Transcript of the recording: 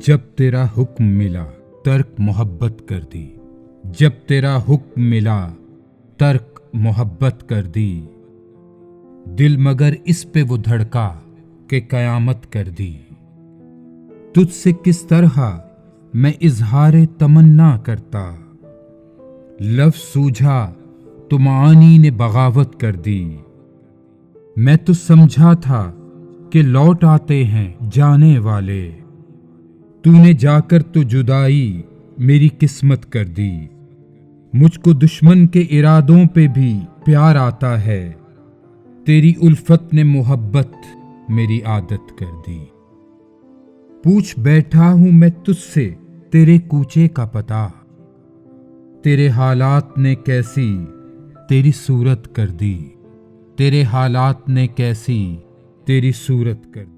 जब तेरा हुक्म मिला तर्क मोहब्बत कर दी। जब तेरा हुक्म मिला तर्क मोहब्बत कर दी। दिल मगर इस पे वो धड़का के कयामत कर दी। तुझसे किस तरह मैं इजहारे तमन्ना करता, लफ्ज़ सूझा तो मानी ने बगावत कर दी। मैं तो समझा था कि लौट आते हैं जाने वाले, तूने जाकर तो जुदाई मेरी किस्मत कर दी। मुझको दुश्मन के इरादों पे भी प्यार आता है, तेरी उल्फत ने मोहब्बत मेरी आदत कर दी। पूछ बैठा हूं मैं तुझसे तेरे कूचे का पता, तेरे हालात ने कैसी तेरी सूरत कर दी। तेरे हालात ने कैसी तेरी सूरत कर दी।